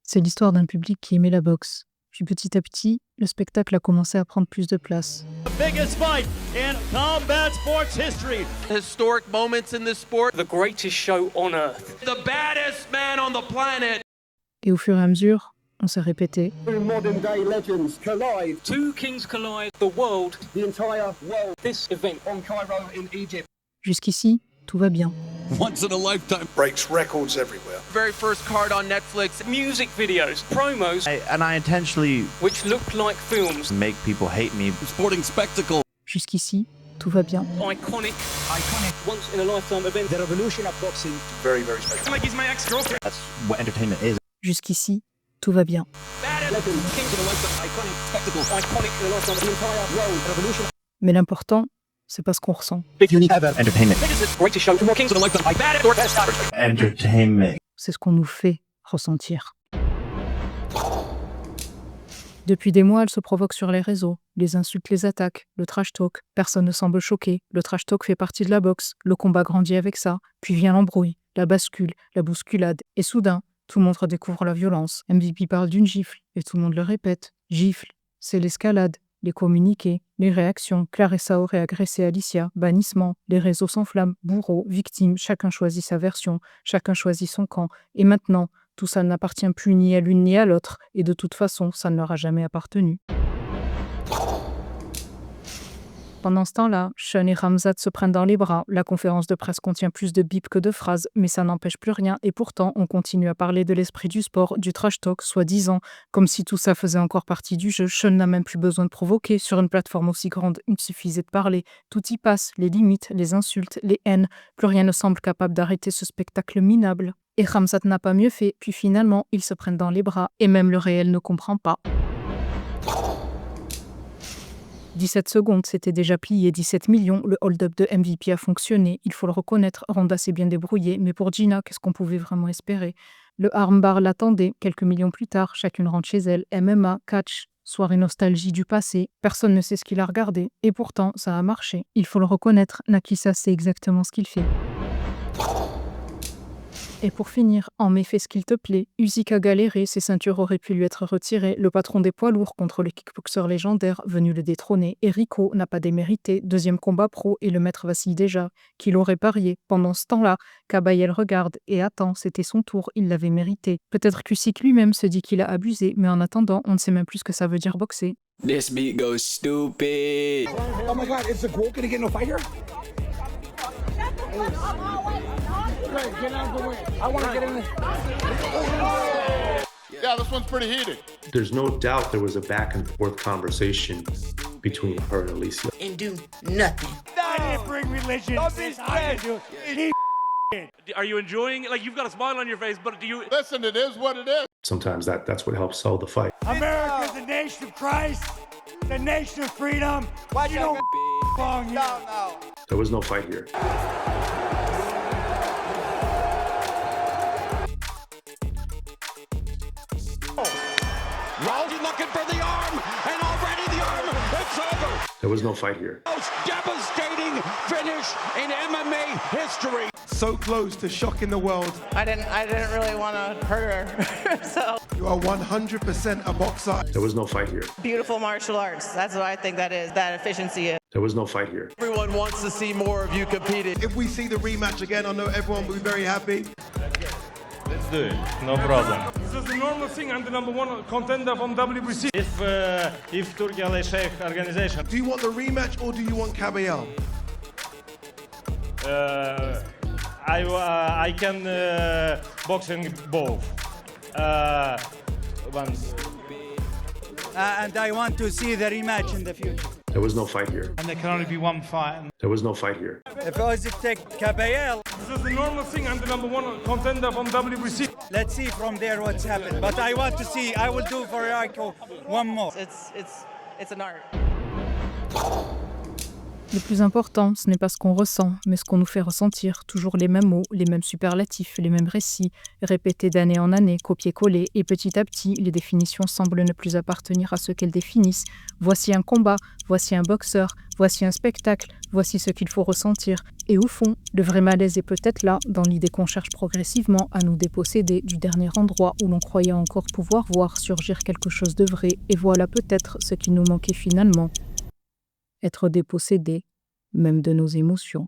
C'est l'histoire d'un public qui aimait la boxe. Puis petit à petit, le spectacle a commencé à prendre plus de place. The biggest fight in combat sports history. Historic moments in this sport. The greatest show on earth. The baddest man on the planet. Et au fur et à mesure, on s'est répété. Two modern day legends collide. Two kings collide. The world. The entire world. This event. On Cairo in Egypt. Jusqu'ici, tout va bien. Once in a lifetime. Breaks records everywhere. Very first card on Netflix. Music videos, promos. And I intentionally which look like films. make people hate me. Sporting spectacle. Jusqu'ici, tout va bien. Iconic. Once in a lifetime event. The revolution of boxing. Very, very special. Like he's my ex-girlfriend. That's what entertainment is. Jusqu'ici, tout va bien. Baddest. Kings in a lifetime. Iconic spectacle. Iconic in a lifetime. The entire world. Revolution. Mais l'important, c'est pas ce qu'on ressent. Big unique ever. Entertainment. Biggest, greatest show. Two more kings in a lifetime. Baddest or best. Entertainment. C'est ce qu'on nous fait ressentir. Depuis des mois, elle se provoque sur les réseaux. Les insultes, les attaques, le trash talk. Personne ne semble choqué. Le trash talk fait partie de la boxe. Le combat grandit avec ça. Puis vient l'embrouille, la bascule, la bousculade. Et soudain, tout le monde redécouvre la violence. MVP parle d'une gifle, et tout le monde le répète. Gifle, c'est l'escalade. Les communiqués, les réactions, Clarissa aurait agressé Alicia, bannissement, les réseaux s'enflamment, bourreau, victime, chacun choisit sa version, chacun choisit son camp. Et maintenant, tout ça n'appartient plus ni à l'une ni à l'autre, et de toute façon, ça ne leur a jamais appartenu. Pendant ce temps-là, Sean et Ramzat se prennent dans les bras. La conférence de presse contient plus de bips que de phrases, mais ça n'empêche plus rien. Et pourtant, on continue à parler de l'esprit du sport, du trash talk, soi-disant, comme si tout ça faisait encore partie du jeu. Sean n'a même plus besoin de provoquer. Sur une plateforme aussi grande, il suffisait de parler. Tout y passe, les limites, les insultes, les haines. Plus rien ne semble capable d'arrêter ce spectacle minable. Et Ramzat n'a pas mieux fait. Puis finalement, ils se prennent dans les bras. Et même le réel ne comprend pas. 17 secondes, c'était déjà plié, 17 millions, le hold-up de MVP a fonctionné, il faut le reconnaître, Ronda s'est bien débrouillée, mais pour Gina, qu'est-ce qu'on pouvait vraiment espérer? Le armbar l'attendait, quelques millions plus tard, chacune rentre chez elle, MMA, catch, soirée nostalgie du passé, personne ne sait ce qu'il a regardé, et pourtant, ça a marché. Il faut le reconnaître, Nakisa sait exactement ce qu'il fait. Et pour finir, en mai fais ce qu'il te plaît, Usyk a galéré, ses ceintures auraient pu lui être retirées, le patron des poids lourds contre le kickboxer légendaire venu le détrôner, et Rico n'a pas démérité, deuxième combat pro et le maître vacille déjà, qu'il aurait parié. Pendant ce temps-là, Kabayel regarde et attend, c'était son tour, il l'avait mérité. Peut-être qu'Usyk lui-même se dit qu'il a abusé, mais en attendant, on ne sait même plus ce que ça veut dire boxer. This beat goes stupid. Oh my God, is the Gwoke gonna get no fighter? Get out of the way. I want to get in this. Yeah, this one's pretty heated. There's no doubt there was a back and forth conversation between her and Alicia. And do nothing. I didn't bring religion. I didn't do it. Are you enjoying it? Like, you've got a smile on your face, but do you... Listen, it is what it is. Sometimes that's what helps sell the fight. America's the nation of Christ, the nation of freedom. Why you don't belong here? No. There was no fight here. Rousey looking for the arm, and already the arm, it's over. There was no fight here. Most devastating finish in MMA history. So close to shocking the world. I didn't really want to hurt her. So You are 100% a boxer. There was no fight here. beautiful martial arts. That's what I think that is. That efficiency is. There was no fight here. Everyone wants to see more of you competing. If we see the rematch again, I know everyone will be very happy. Let's do it. No problem. This is the normal thing. I'm the number one contender from WBC. If Turkey Al Sheikh organization. Do you want the rematch or do you want Kabayel? I can boxing both. And I want to see the rematch in the future. There was no fight here. And there can only be one fight. There was no fight here. If Isaac take Kabayel, This is the normal thing. I'm the number one contender from WBC. let's see from there what's happened. But I want to see. I will do for Raiko one more. It's an art. Le plus important, ce n'est pas ce qu'on ressent, mais ce qu'on nous fait ressentir. Toujours les mêmes mots, les mêmes superlatifs, les mêmes récits, répétés d'année en année, copiés-collés, et petit à petit, les définitions semblent ne plus appartenir à ce qu'elles définissent. Voici un combat, voici un boxeur, voici un spectacle, voici ce qu'il faut ressentir. Et au fond, le vrai malaise est peut-être là, dans l'idée qu'on cherche progressivement à nous déposséder du dernier endroit où l'on croyait encore pouvoir voir surgir quelque chose de vrai, et voilà peut-être ce qui nous manquait finalement. Être dépossédé, même de nos émotions.